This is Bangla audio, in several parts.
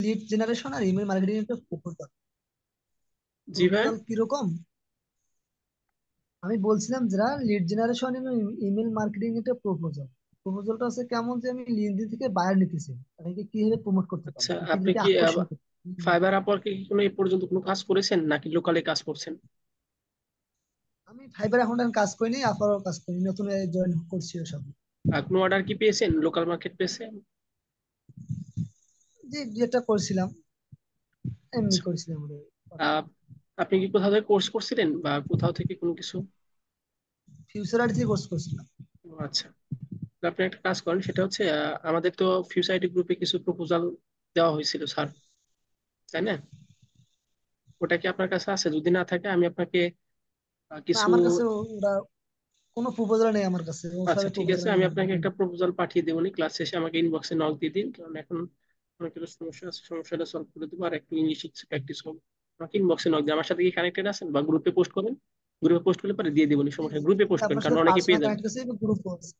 লিড জেনারেশন আর ইমেল মার্কেটিং একটা প্রপোজাল। জি ভাই। প্রপোজাল কিরকম? আমি বলছিলাম যারা লিড জেনারেশন এবং ইমেল মার্কেটিং একটা প্রপোজাল। প্রপোজালটা হচ্ছে কেমন, যে আমি লিঙ্কডইন থেকে বায়ার নিতেছি, তাদেরকে কিভাবে প্রমোট করতে আচ্ছা, পারবো, আপনি পৃথিবীকে কি আকর্ষণ করতে ফাইবার পারবো। আপওয়ার্কে কি কোনো এই পর্যন্ত কোনো কাজ করেছেন নাকি লোকালে কাজ করছেন? আমি ফাইবার এখন আর কাজ করিনি, আপারও কাজ করিনি, নতুন জয়েন করছি সব। কোনো অর্ডার কি পেয়েছেন লোকাল মার্কেট প্লেসে? যে যেটা করছিলাম এমনি আচ্ছা। করছিলাম ওটা। আহ, আপনি কি কোথাও থেকে কোর্স করছিলেন বা কোথাও থেকে কোনো কিছু? ফিউচার আর যে কোর্স করছিলাম। ও আচ্ছা। তো আপনি একটা কাজ করেন, সেটা হচ্ছে আমাদের তো ফিউচারিটি গ্রুপে কিছু প্রপোজাল দেওয়া হয়েছিল স্যার, তাই না? ওটা কি আপনার কাছে আছে? যদি না থাকে আমি আপনাকে না, কিছু। আমার কাছে ওরা কোনো প্রপোজাল নেই আমার কাছে, ও আচ্ছা স্যারের ঠিক প্রপোজাল আছে, আমি আমি জানি না। আপনাকে একটা প্রপোজাল পাঠিয়ে দেবো, ক্লাস শেষে আমাকে ইনবক্সে নক দিয়ে দিন, কারণ এখন অনেক কিছু সমস্যা আছে, সমস্যাটা সলভ করে দেবো আর একটু ইংলিশ প্র্যাকটিস হবে। আমাকে ইনবক্সে নক দিন, আমার সাথে কি কানেক্টেড আছেন বা গ্রুপে পোস্ট করেন? গ্রুপে পোস্ট করলে পরে দিয়ে দেবো, জি সমস্যা জি, গ্রুপে আমি পোস্ট করেন আপনার কারণ সাথে অনেকে পার্সোনাল পেয়ে যাবে। কানেক্ট করছি, গ্রুপ করছি।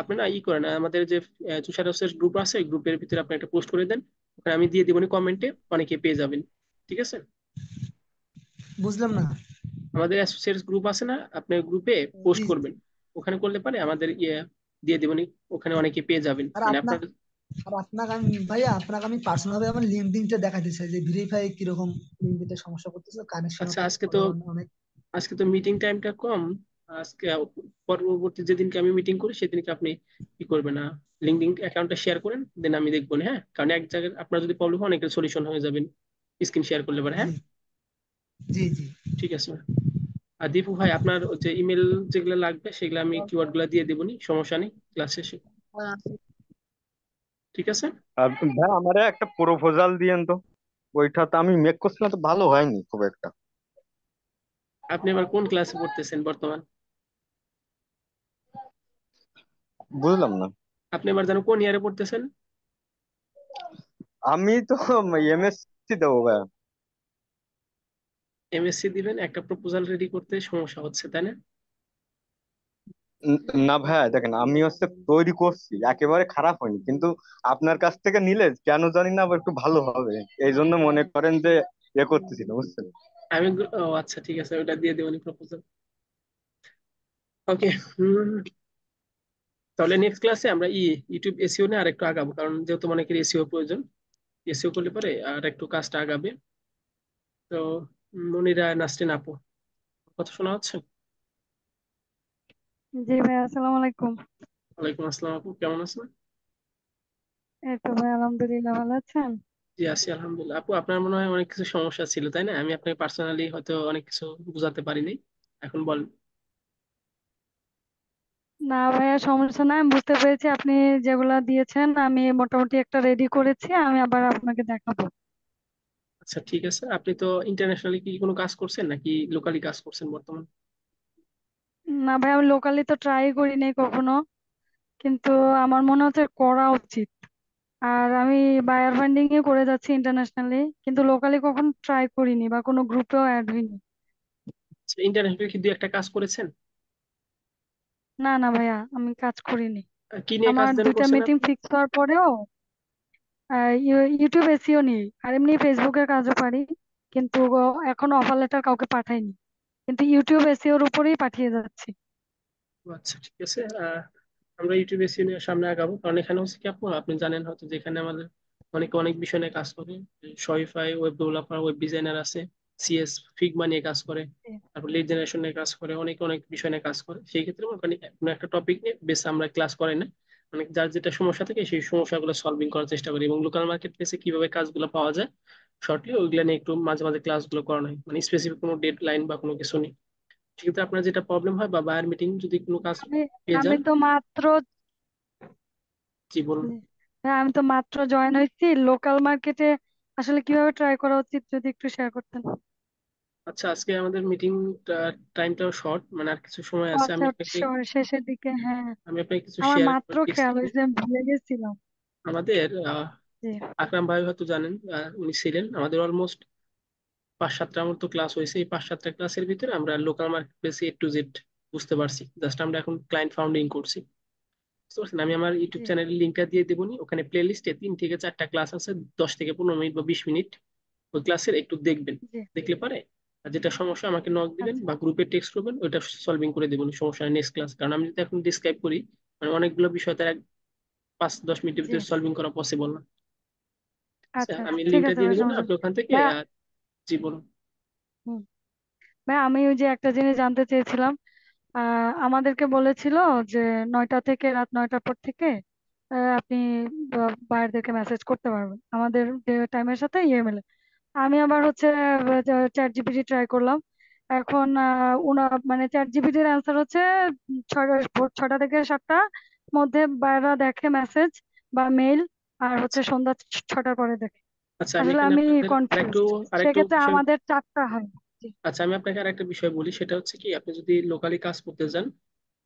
আপনি না করেন, আমাদের যে তুষার গ্রুপ আছে, গ্রুপের ভিতরে আপনি একটা পোস্ট করে দেন, ওখানে আমি দিয়ে দিব কমেন্টে, অনেকে পেয়ে যাবেন। ঠিক আছে? বুঝলাম না। আমাদের অ্যাসোসিয়েটস গ্রুপ আছে না, আপনি গ্রুপে জি পোস্ট জি। করবেন, ওখানে করলে পারে আমাদের দিয়ে দেবনি, ওখানে অনেকে পেয়ে যাবেন আর মানে আপনার আপনার। আর আপনাকে আমি ভাইয়া, আপনাকে আমি পার্সোনাল ভাবে আমার লিঙ্কডইনটা দেখাতে চাই, যে ভেরিফাই কিরকম লিঙ্কডইনটা সমস্যা করতেছে, কানেকশন আচ্ছা, তো অনেক। আজকে তো মিটিং টাইমটা কম। আজকে পরবর্তী যেদিনকে আমি মিটিং করি সেদিনকে আপনি কি করবেন না, লিঙ্কডিন অ্যাকাউন্টটা শেয়ার করেন, দেন আমি দেখবো না, হ্যাঁ? কারণ এক জায়গায় আপনার যদি প্রবলেম হয় অনেকের সলিউশন হয়ে যাবেন স্ক্রিন শেয়ার করলে পারে, জি হ্যাঁ? জি জি। ঠিক আছে। আর দীপু ভাই, আপনার যে ইমেল যেগুলো লাগবে সেগুলো আমি কিওয়ার্ড গুলো দিয়ে দেবো, সমস্যা নেই, ক্লাস শেষে। ঠিক আছে। আর ভাই আমারে একটা প্রপোজাল দিয়েন তো, ওইটা তো আমি মেক করছিলাম, তো ভালো হয়নি খুব একটা। আপনি এবার কোন ক্লাসে পড়তেছেন বর্তমান? বুঝলাম না। আপনি এবার যেন কোন ইয়ারে পড়তেছেন? আমি তো এমএসসি দেবো ভাই। এমএসসি দিবেন, একটা প্রপোজাল রেডি করতে সমস্যা হচ্ছে, তাই না? না ভাই দেখেন, আমি তৈরি করছি, একেবারে খারাপ হয়নি, কিন্তু আপনার কাছ থেকে নিলে কেন জানি না আবার একটু ভালো হবে। এই জন্য মনে করেন যে করতেছিল, বুঝছেন। ও আচ্ছা, ঠিক আছে, ওটা দিয়ে দেবেন প্রপোজাল। ওকে। তাহলে নেক্সট ক্লাসে আমরা ইউটিউব এসিও নিয়ে আরেকটু আগাবো, কারণ যেহেতু অনেকের এসিও প্রয়োজন, এসিও করলে পরে আর একটু কাজটা আগাবে। তো মনিরা, নাসরিন আপু, কথা শোনা হচ্ছে? জি ভাই, আসসালামু আলাইকুম। ওয়ালাইকুম আসসালাম আপু, কেমন আছেন? এই তো ভাই, আলহামদুলিল্লাহ, ভালো আছেন? জি আছি আলহামদুলিল্লাহ। আপু, আপনার মনে হয় অনেক কিছু সমস্যা ছিল, তাই না? আমি আপনাকে পার্সোনালি হয়তো অনেক কিছু বুঝাতে পারিনি, এখন বল। না ভাইয়া, সমস্যা নাই, আমি বুঝতে পেরেছি। আপনি যেগুলা দিয়েছেন আমি মোটামুটি একটা রেডি করেছি, আমি আবার আপনাকে দেখাবো। আচ্ছা ঠিক আছে, আপনি তো ইন্টারন্যাশনালি কি কোনো কাজ করছেন নাকি লোকালি কাজ করছেন বর্তমান? না ভাই, আমি লোকালি তো ট্রাই করি নাই কখনো, কিন্তু আমার মনে হচ্ছে করা উচিত। আর আমি বায়ার ফান্ডিং এ করে যাচ্ছি ইন্টারন্যাশনালি, কিন্তু লোকালি কখনো ট্রাই করিনি বা কোনো গ্রুপেও অ্যাড হইনি। ইন্টারন্যাশনালি কি দুই একটা কাজ করেছেন? না না ভাইয়া, আমি কাজ করিনি। কি নিয়ে কাজ আমার যেন দুইটা করছেন মিটিং আপনি? ফিক্স হওয়ার পরেও ইউটিউব এসইও নেই, আর এমনি ফেসবুকের কাজও পারি, কিন্তু এখনো অফার লেটার কাউকে পাঠাইনি, কিন্তু ইউটিউব এসইওর উপরেই পাঠিয়ে যাচ্ছি। ও আচ্ছা ঠিক আছে। আমরা ইউটিউবে সিনিয়র সামনে আগাবো, কারণ এখানে হচ্ছে কি আপু, আপনি জানেন হয়তো, যেখানে আমাদের অনেকে অনেক বিষয় নিয়ে কাজ করে। Shopify web developer, web designer আছে, সিএস ফিগমা নিয়ে কাজ করে, তারপর লিড জেনারেশন নিয়ে কাজ করে, অনেকে অনেক বিষয় নিয়ে কাজ করে। সেই ক্ষেত্রে মানে কোনো একটা টপিক নিয়ে বেশ আমরা ক্লাস করাই না, মানে যার যেটা সমস্যা থাকে সেই সমস্যাগুলো সলভিং করার চেষ্টা করি, এবং লোকাল মার্কেট প্লেসে কিভাবে কাজগুলো পাওয়া যায় শর্টলি ওইগুলো নিয়ে একটু মাঝে মাঝে ক্লাসগুলো করানো হয়, মানে স্পেসিফিক কোনো ডেড লাইন বা কোনো কিছু নেই। সেক্ষেত্রে আপনার যেটা প্রবলেম হয় বা বায়ার মিটিং যদি কোনো কাজ আমি পেয়ে আমি যান। তো মাত্র জি বলুন। হ্যাঁ, আমি তো মাত্র জয়েন হয়েছি লোকাল মার্কেটে। আসলে কিভাবে ট্রাই করা উচিত যদি একটু শেয়ার করতেন। আচ্ছা, আজকে আমাদের মিটিং টাইমটাও শর্ট, মানে আর কিছু সময় ও আছে, আচ্ছা, শেষের দিকে, হ্যাঁ। আমি আপনাকে কিছু আমার শেয়ার মাত্র টিপস খেয়াল দিব। হয়েছে, আমি ভুলে গেছিলাম। আমাদের জি। আকরাম ভাই হয়তো জানেন, উনি ছিলেন আমাদের অলমোস্ট 5-7টার মতো ক্লাস হয়েছে। এই 5-7টা ক্লাসের ভিতরে আমরা local market place A to Z বুঝতে পারছি, জাস্ট আমরা এখন ক্লায়েন্ট ফাউন্ডিং করছি। বুঝতে পারছেন? আমি আমার ইউটিউব জি চ্যানেলের লিঙ্কটা দিয়ে দেবো নি, ওখানে প্লে লিস্টে 3 থেকে 4টা ক্লাস আছে, 10 থেকে 15 মিনিট বা 20 মিনিট, ওই ক্লাসের একটু দেখবেন। জি। দেখলে পারে আর যেটা সমস্যা আমাকে নক দিবেন আচ্ছা বা গ্রুপে টেক্সট করবেন, ওইটা সলভিং করে দেবেন, সমস্যা নেক্সট ক্লাস। কারণ আমি যদি এখন ডিসক্রাইব করি, মানে অনেকগুলো বিষয় তার 5-10 মিনিটের জি। ভিতরে সলভিং করা পসিবল না। আচ্ছা, আচ্ছা আমি ঠিক লিঙ্কটা আছে দিয়ে ভাই, দিব না, সমস্যা আপনি নেই। ওখান থেকে ভাইয়া, জি বলুন। হুম, ভাইয়া আমি ওই যে একটা জিনিস জানতে চেয়েছিলাম। আমাদেরকে বলেছিল যে 9টা থেকে রাত 9টার পর থেকে আপনি বায়ারদেরকে মেসেজ করতে পারবেন আমাদের টাইমের সাথে ইয়ে মেলে। আমি আবার হচ্ছে চ্যাট জিপিটি ট্রাই করলাম। এখন মানে চ্যাট জিপিটির অ্যান্সার হচ্ছে 6টা থেকে 7টার মধ্যে বাইরা দেখে মেসেজ বা মেইল, আর হচ্ছে সন্ধ্যা 6টার পরে দেখে। আচ্ছা, আমি আসলে এখানে আমি আপনাদের আরেকটু কনফিউজড। আরেকটু সেক্ষেত্রে বিষয়, আমাদের 4টা হয়। জি আচ্ছা আমি আপনাকে আরেকটা বিষয় বলি, সেটা হচ্ছে কি, আপনি যদি লোকালি কাজ করতে যান,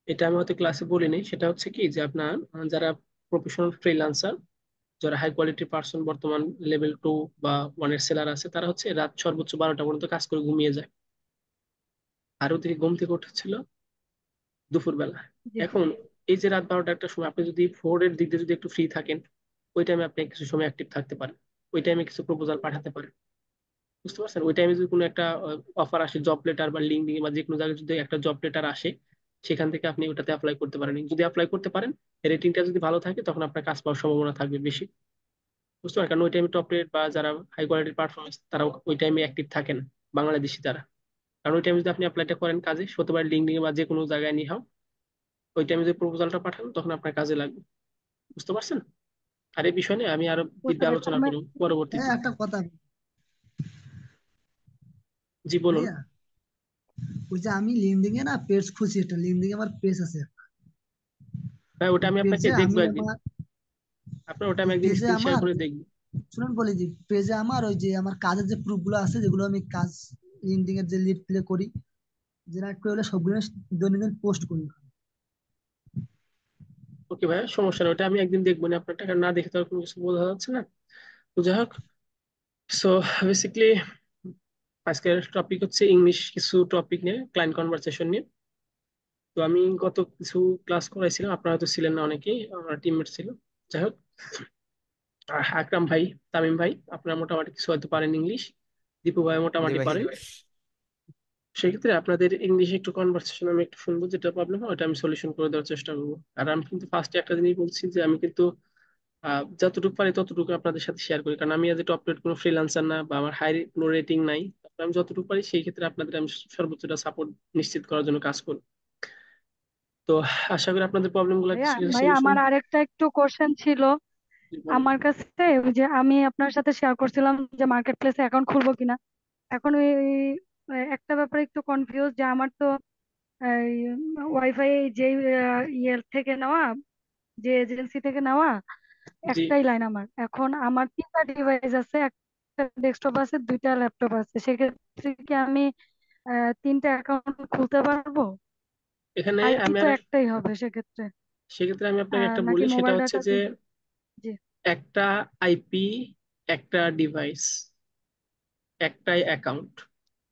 এটা আমি হয়তো ক্লাসে বলিনি, সেটা হচ্ছে কি যে আপনার যারা প্রফেশনাল ফ্রিল্যান্সার, যারা হাই কোয়ালিটির পার্সন, বর্তমান লেভেল 2 বা 1-এর সেলার আছে, তারা হচ্ছে রাত সর্বোচ্চ 12টা পর্যন্ত কাজ করে ঘুমিয়ে যায়। আর ওদিকে ঘুম থেকে উঠেছিল দুপুরবেলা। জি এখন এই যে রাত 12টা একটা সময় আপনি যদি 4-এর দিক দিয়ে যদি একটু ফ্রি থাকেন, ওই টাইমে আপনি কিছু সময় অ্যাক্টিভ থাকতে পারেন, ওই টাইমে কিছু প্রপোজাল পাঠাতে পারেন। বুঝতে পারছেন? ওই টাইমে যদি কোনো একটা অফার আসে, জব লেটার বা লিঙ্কডিন বা যে কোনো জায়গায় যদি একটা জব লেটার আসে, সেখান থেকে আপনি ওটাতে অ্যাপ্লাই করতে পারেন। যদি অ্যাপ্লাই করতে পারেন, রেটিংটা যদি ভালো থাকে, তখন আপনার কাজ পাওয়ার সম্ভাবনা থাকবে বেশি। বুঝতে পারেন? কারণ ওই টাইমে টপ রেট বা যারা হাই কোয়ালিটির পারফরমেন্স, তারা ওই টাইমে অ্যাক্টিভ থাকেন, বাংলাদেশি তারা। কারণ ওই টাইমে যদি আপনি অ্যাপ্লাইটা করেন কাজে, হতে পারে লিঙ্কডিন বা যে কোনো জায়গায় নিয়ে হোক, ওই টাইমে যদি প্রপোজালটা পাঠান, তখন আপনার কাজে লাগবে। বুঝতে পারছেন? আর এই বিষয় নিয়ে আমি আরো বুঝতে দিব্যি পারছি। আলোচনা আমি করব পরবর্তীতে। একটা কথা জি বলুন। ভাইয়া, ওই যে আমি লিঙ্কডিন এ না পেজ খুঁজছি, একটা লিঙ্কডিন আমার পেজ আছে। হ্যাঁ, ওটা ওই আমি আপনাকে পেজে দেখবো আমি একদিন, আমার আপনার ওটা আমি ওই একদিন পেজে স্ক্রিন শেয়ার আমার করে দেখবো। শুনুন বলি যে পেজে আমার ওই যে আমার কাজের যে প্রুফ গুলো আছে, যেগুলো আমি কাজ লিঙ্কডিন এর যে লিড প্লে করি, জেনারেট করে হলে সবগুলো দৈনন্দিন পোস্ট করি। ওকে ভাই, সমস্যা নেই, ওটা আমি একদিন দেখবো না, আপনার টাকা না দেখে তো আর কোনো কিছু বোঝা যাচ্ছে না। তো যাই হোক, সো বেসিকলি আজকের টপিক হচ্ছে ইংলিশ কিছু টপিক নিয়ে, ক্লায়েন্ট কনভারসেশন নিয়ে। তো আমি গত কিছু ক্লাস করাইছিলাম, আপনারা হয়তো ছিলেন না, অনেকেই আমার টিমমেট ছিল। যাই হোক, আকরাম ভাই, তামিম ভাই, আপনারা মোটামুটি কিছু হয়তো পারেন ইংলিশ, দীপু ভাই জি মোটামুটি ভাই। পারেন। সেক্ষেত্রে আপনাদের ইংলিশে একটু কনভারসেশন আমি একটু শুনবো, যেটা প্রবলেম হয় ওটা আমি সলিউশন করে দেওয়ার চেষ্টা করবো। আর আমি কিন্তু ফার্স্টে একটা জিনিস বলছি যে আমি কিন্তু যতটুকু পারি ততটুকু আপনাদের সাথে শেয়ার করি, কারণ আমি আজ টপ রেট কোনো ফ্রিল্যান্সার না, বা আমার হাই কোনো রেটিং নাই। তারপর আমি যতটুকু পারি সেই ক্ষেত্রে আপনাদের আমি সর্বোচ্চটা সাপোর্ট নিশ্চিত করার জন্য কাজ করি। তো আশা করি আপনাদের প্রবলেম গুলো ভাইয়া, কিছু কিছু ভাইয়া সলিউশন। আমার আরেকটা একটু কোশ্চেন ছিল আমার কাছে। ওই যে আমি আপনার সাথে শেয়ার করছিলাম যে মার্কেট প্লেসে অ্যাকাউন্ট খুলবো কিনা। এখন ওই একটা ব্যাপারে একটু কনফিউজ যে আমার তো ওয়াইফাই যে ইয়ের থেকে নেওয়া, যে এজেন্সি থেকে নেওয়া জি, একটাই লাইন। আমার এখন আমার 3টা ডিভাইস আছে, একটা ডেস্কটপ আছে, 2টা ল্যাপটপ আছে। সেক্ষেত্রে কি আমি 3টা অ্যাকাউন্ট খুলতে পারবো? এখানে আইপি আমি তো আর একটাই হবে সেক্ষেত্রে, সেক্ষেত্রে আমি আপনাকে একটা নাকি বলি, সেটা মোবাইল হচ্ছে ডাটা যে দিয়ে? জি একটা আইপি, একটা ডিভাইস, একটাই অ্যাকাউন্ট,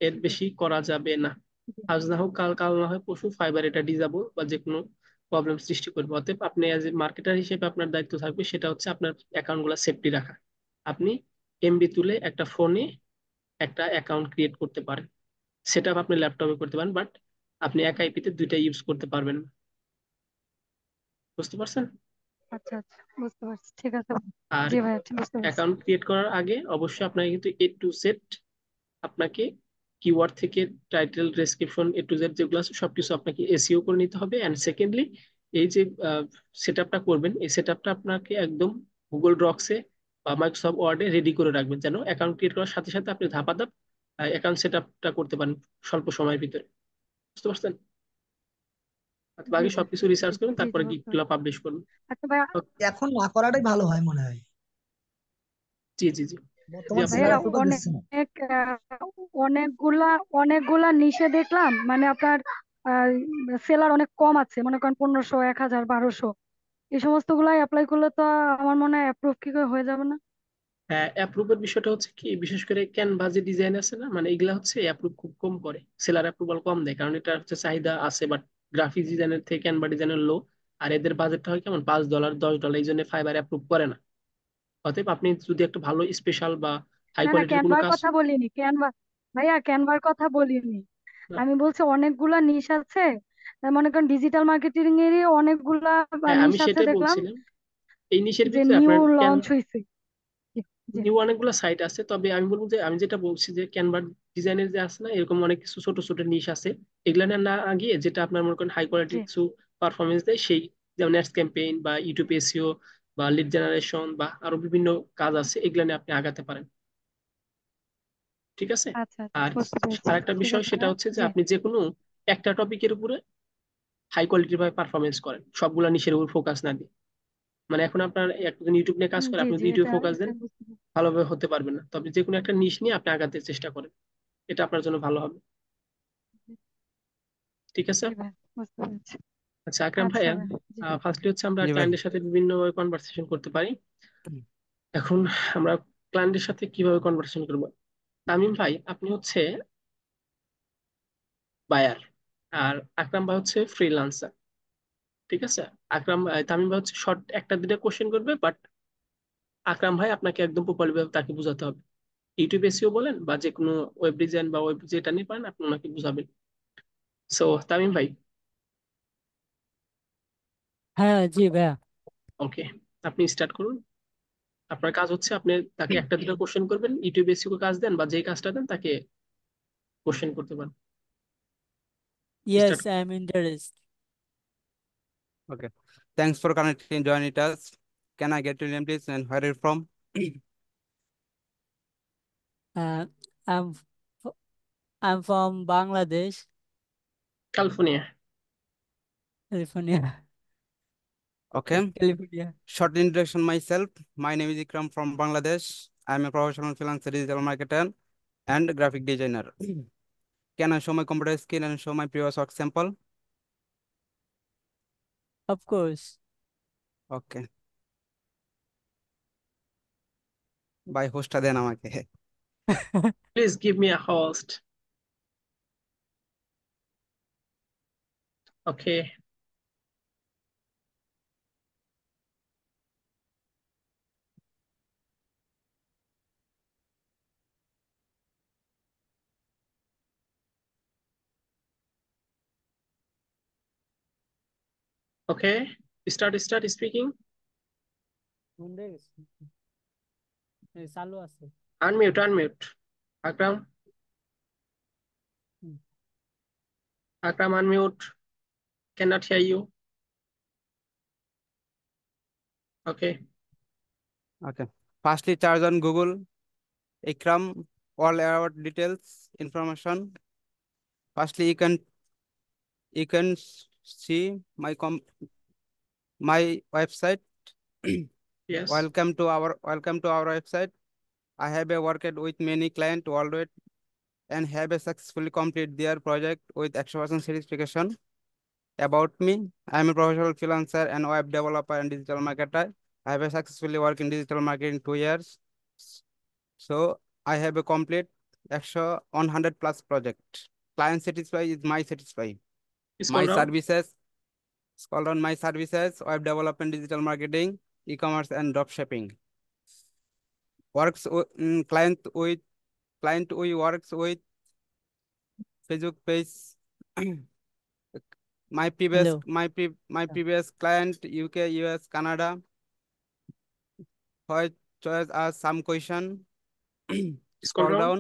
এর জি বেশি করা যাবে না। জি। আজ না হোক কাল, কাল না হয় পরশু, ফাইবার এটা ডিজাবল বা যে কোনো প্রবলেম সৃষ্টি করবে। অতএব আপনি অ্যাজ এ মার্কেটার হিসেবে আপনার দায়িত্ব থাকবে, সেটা হচ্ছে আপনার অ্যাকাউন্ট গুলা সেফটি রাখা। আপনি এমবি তুলে একটা ফোনে একটা অ্যাকাউন্ট ক্রিয়েট করতে পারেন, সেটা আপনি ল্যাপটপে করতে পারেন, বাট আপনি এক আইপিতে দুইটা ইউজ করতে পারবেন না। বুঝতে পারছেন? আচ্ছা আচ্ছা, বুঝতে পারছি, ঠিক আছে। আর জি ভাইয়া, ঠিক বুঝতে পারছি। অ্যাকাউন্ট ক্রিয়েট করার আগে অবশ্যই আপনাকে কিন্তু A to Z, আপনাকে কিওয়ার্ড থেকে title, description, A to Z যেগুলো আছে সবকিছু আপনাকে এসইও করে নিতে হবে। অ্যান্ড সেকেন্ডলি, এই যে সেট আপটা করবেন, এই সেট আপটা আপনাকে একদম গুগল ড্রক্সে বা মাইক্রোসফট ওয়ার্ডে রেডি করে রাখবেন, যেন অ্যাকাউন্ট ক্রিয়েট করার সাথে সাথে আপনি ধাপাধাপ অ্যাকাউন্ট সেট আপটা করতে পারেন স্বল্প সময়ের ভিতরে। বুঝতে পারছেন? আর জি বাকি জি সবকিছু রিসার্চ করুন, জি জি, তারপরে বুঝতে গিফটগুলো পারছি। পাবলিশ করুন। আচ্ছা ভাইয়া, এখন না করাটাই ভালো হয় মনে হয়। জি জি জি। জি বর্তমান আপু ভাইয়া ছেলেরা বলেন। অ্যাপ্রুভাল দিচ্ছে না। অনেক অনেকগুলা অনেকগুলা নিশে দেখলাম, মানে আপনার সেলার অনেক কম আছে, মনে করেন 1500, 1000, 1200। এই সমস্ত গুলাই অ্যাপ্লাই করলে তো আমার মনে হয় অ্যাপ্রুভ কি করে হয়ে যাবে না? হ্যাঁ, অ্যাপ্রুভের বিষয়টা হচ্ছে কি, বিশেষ করে ক্যানভা যে ডিজাইন আছে না, মানে এগুলা হচ্ছে অ্যাপ্রুভ খুব কম করে, সেলার অ্যাপ্রুভাল কম দেয়, কারণ এটা হচ্ছে চাহিদা আছে, বাট গ্রাফিক ডিজাইনের থেকে ক্যানভা ডিজাইনের লো। আর এদের বাজেটটা হয় কেমন, $5 $10, এই জন্য ফাইবার অ্যাপ্রুভ করে না। অতএব আপনি যদি একটা ভালো স্পেশাল বা হাই না না, কোয়ালিটির কোনো ক্যানভার কাজ, কথা বলিনি, ক্যানভা ভাইয়া ক্যানভার কথা বলিনি। আমি বলছি অনেকগুলা নিশ আছে, মনে করেন ডিজিটাল মার্কেটিং এরই অনেকগুলা হ্যাঁ আমি নিশ আছে সেটাই দেখলাম, বলছিলাম, এই নিশের যে ভিতরে নিউ আপনার লঞ্চ হয়েছে। জি জি। নিউ অনেকগুলো সাইট আছে, তবে আমি বলবো যে আমি যেটা বলছি যে ক্যানভার ডিজাইনের যে আছে না, এরকম অনেক কিছু ছোট ছোট নিশ আছে, এগুলা নিয়ে না গিয়ে যেটা আপনার মনে করেন হাই জি কোয়ালিটির কিছু পারফরমেন্স দেয় সেই, যেমন অ্যাডস ক্যাম্পেইন বা ইউটিউব এসইও বা লিড জেনারেশন বা আরো বিভিন্ন কাজ আছে, এগুলা নিয়ে আপনি আগাতে পারেন। ঠিক আছে। আচ্ছা আচ্ছা, আর বুঝতে পেরেছি। আরেকটা ঠিক বিষয় আছে সেটা ভাইয়া। হচ্ছে যে জি আপনি যে কোনো একটা টপিকের উপরে হাই কোয়ালিটির ভাবে পারফরমেন্স করেন, সবগুলা নিশের উপর ফোকাস না দিয়ে। মানে এখন আপনার একজন ইউটিউব নিয়ে কাজ করে, জি আপনি জি, যদি ইউটিউব এটা ফোকাস এটা দেন বুঝতে পেরেছি। ভালোভাবে হতে পারবেন না, তবে যে কোনো একটা নিশ নিয়ে আপনি আগাতে চেষ্টা করেন, এটা আপনার জন্য ভালো হবে। ঠিক আছে। জি ভাই, বুঝতে পেরেছি। আচ্ছা আকরাম আচ্ছা ভাইয়া, ভাই। জি ফার্স্টলি হচ্ছে আমরা জি ভাই। ক্লায়েন্টের সাথে বিভিন্ন কনভারসেশন করতে পারি। এখন আমরা ক্লায়েন্টের সাথে কিভাবে কনভারসেশন করব? তামিম ভাই আপনি হচ্ছে বায়ার, আর আকরাম ভাই হচ্ছে ফ্রিল্যান্সার। ঠিক আছে। তামিম ভাই হচ্ছে শর্ট একটা দুটা কোশ্চেন করবে, বাট আকরাম ভাই আপনাকে একদম প্রপারলি ভাবে তাকে বোঝাতে হবে। ইউটিউব এসইও বলেন বা যে কোনো ওয়েব ডিজাইন বা ওয়েব যেটা নিয়ে পারেন আপনি ওনাকে বুঝাবেন। সো তামিম ভাই, হ্যাঁ জি ভাইয়া। ওকে, আপনি স্টার্ট করুন। আপনার কাজ হচ্ছে আপনি তাকে একটা দুটো কোশ্চেন করবেন, ইউটিউব এসইও কাজ দেন বা যেই কাজটা দেন তাকে কোশ্চেন করতে পারেন। Start. Yes, I'm interested. Okay. Thanks for connecting, joining us. Can I get your name, please, and where are you from? Uh, I'm f- I'm from Bangladesh, California. California. Okay. California. Short introduction myself. My name is Ikram from Bangladesh. I'm a professional freelancer, digital marketer, and graphic designer. Can I show my computer skill and show my previous work sample? Of course. Okay. By হোস্টটা দেন আমাকে। Please give me a host. Okay. Okay, start speaking. বন্ধ হয়ে গেছে। এই চালু আছে। Unmute. Akram, hmm. Akram unmute, cannot hear you. Okay. Okay. Firstly, search on Google. Ikram, all our details, information. Firstly, you can see my website. Yes. Welcome to our website. I have worked with many clients worldwide and have successfully completed their project with 100% certification. About me, I am a professional freelancer and web developer and digital marketer. I have successfully worked in digital marketing 2 years. So I have a complete extra 100 plus project. Client satisfy is my satisfy. Scroll My down. services, scroll down my services, web development, digital marketing, e-commerce and drop shipping. Client we works with Facebook page. Hello. My previous client UK, US, Canada. Why choice ask some question. Scroll Scroll down. down.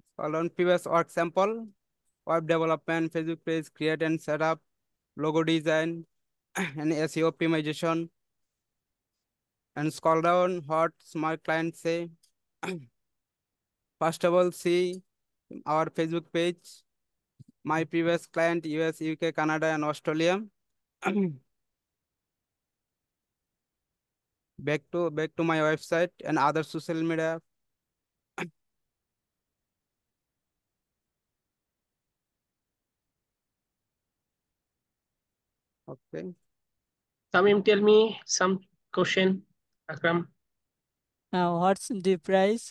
Scroll down previous work sample. Web development, Facebook page, create and set up, logo design, and SEO optimization. And scroll down what smart clients say. First of all, see our Facebook page. My previous client, US, UK, Canada, and Australia. back to my website and other social media. Okay. Tamim, tell me some question. Akram, Now, what's the price?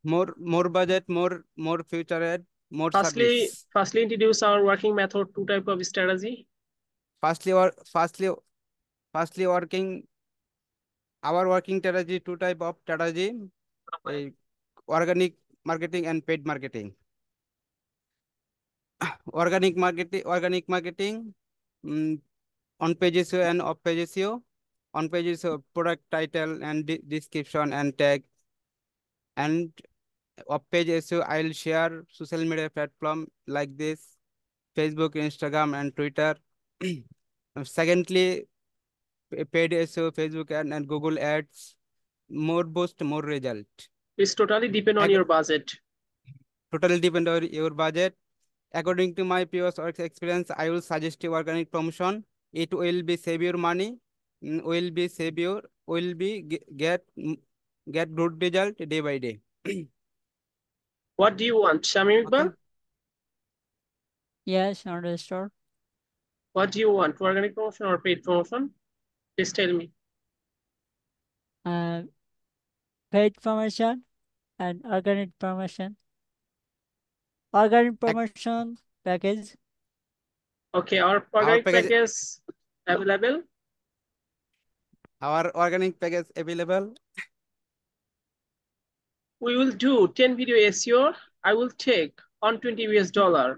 More budget, more future ahead. more Firstly, service. firstly introduce our working method, two type of strategy. Firstly working our working strategy, two type of strategy, a organic marketing and paid marketing. Organic marketing, on page SEO and off page SEO. On page SEO, product title and description and tag. And off page SEO, I'll share social media platform like this, Facebook, Instagram, and Twitter. Secondly, paid SEO, Facebook and Google Ads, more boost, more result. It's totally depend on your budget. Totally depend on your budget. According to my previous work experience, I will suggest you organic promotion. It will be save your money, will be get good result day by day. What do you want, Shamim Iqbal? Okay. Yes, understood. What do you want, organic promotion or paid promotion? Please tell me. Paid promotion and organic promotion. Organic promotion package. Okay, our organic package available. Our organic package available. We will do 10 video SEO. I will take $120 US,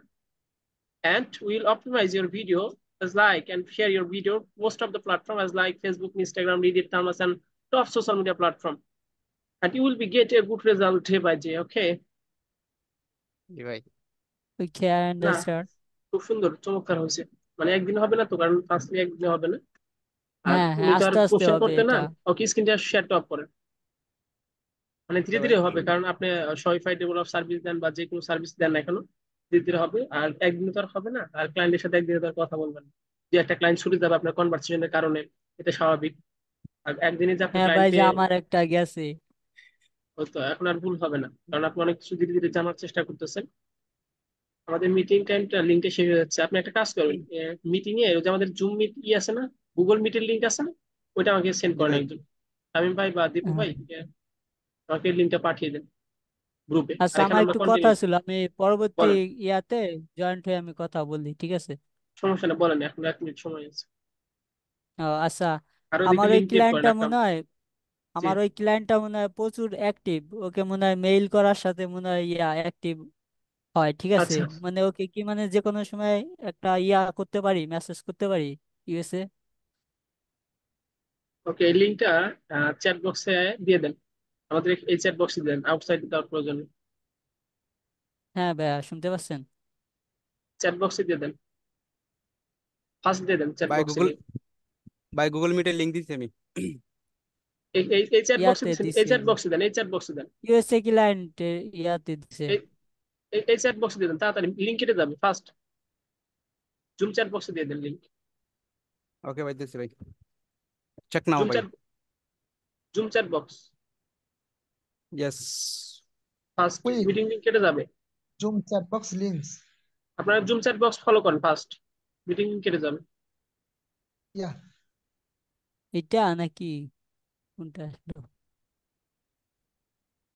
and we will optimize your video as like and share your video most of the platform as like Facebook, Instagram, Reddit, Thermos, and top social media platform. And you will be get a good result day by day. Okay. Right. Okay, I understand. খুব সুন্দর চমৎকার হয়েছে মানে একদিন হবে না তো কারণ ফার্স্টলি একদিন হবে না আর হ্যাঁ উনি তো আর আস্তে আস্তে কোশ্চেন হবে করতে না এটা। ওকে স্ক্রিনটা শেয়ার টপ করেন মানে ধীরে ধীরে হবে কারণ আপনি শপিফাই ডেভেলপ সার্ভিস দেন বা যে কোনো সার্ভিস দেন না কেন ধীরে ধীরে হবে আর একদিনে তো আর হবে না আর ক্লায়েন্টের সাথে একদিনে তো আর কথা বলবেন যে একটা ক্লায়েন্ট ছুটে যাবে আপনার কনভারসেশনের কারণে এটা স্বাভাবিক আর একদিনে যে আপনি হ্যাঁ ভাই, ক্লায়েন্টকে যে আমার একটা গেছে। তো এখন আর ভুল হবে না কারণ আপনি অনেক কিছু ধীরে ধীরে জানার চেষ্টা করতেছেন আমাদের মিটিং টাইমটা লিঙ্কে শেষ হয়ে যাচ্ছে আপনি একটা কাজ করবেন মিটিং এ ওই যে আমাদের জুম মিট আছে না গুগল মিটের লিঙ্ক আছে না ওইটা আমাকে সেন্ড করেন একজন শামীম ভাই বা দীপু ভাই আমাকে লিঙ্কটা পাঠিয়ে দেন গ্রুপে আর আচ্ছা, এখানে আমার আমরা একটু কথা কন্টিনিউ ছিল, আমি পরবর্তী বলেন ইয়াতে জয়েন্ট হয়ে আমি কথা বলি, ঠিক আছে? সমস্যা না বলেন এখন 1 মিনিট সময় আছে আচ্ছা, আর ওদিকে আমার ওই লিঙ্ক ক্লিক করেন ক্লায়েন্টটা একটা মনে হয় জি প্রচুর অ্যাক্টিভ, ওকে মনে হয় মেইল করার সাথে মনে হয় অ্যাক্টিভ হয়, ঠিক আছে? আচ্ছা মানে ওকে কি মানে যে কোনো সময় একটা করতে পারি, মেসেজ করতে পারি ইউএসএ? ওকে এই লিঙ্কটা চ্যাট বক্সে দিয়ে দেন আমাদের এই চ্যাট বক্সে দেন আউটসাইড দেওয়ার প্রয়োজন নেই হ্যাঁ ভাইয়া, শুনতে পাচ্ছেন? চ্যাট বক্সে দিয়ে দেন ফার্স্ট দিয়ে দেন চ্যাট বাই বক্সে লিঙ্ক গুগল মিটের লিংক দিচ্ছি আমি। এই চ্যাট বক্সে ইয়াতে এই দিছি চ্যাট আমি, বক্সে দেন এই চ্যাট বক্সে দেন ইউএসএ ক্লায়েন্ট ইয়াতে দিছে। এই চ্যাট বক্সে দিয়ে দেন তাড়াতাড়ি লিঙ্ক কেটে যাবে ফার্স্ট জুম চ্যাট বক্সে দিয়ে দেন লিঙ্ক ওকে ভাই, দিচ্ছি ভাই, চেক নাও জুম ভাই। Chat zoom chat box yes. First Quick, meeting link কেটে যাবে Zoom chat box links. আপনারা জুম চ্যাট বক্স ফলো করেন ফার্স্ট মিটিং লিঙ্ক কেটে যাবে Yeah. এটা নাকি কোনটা আসলো?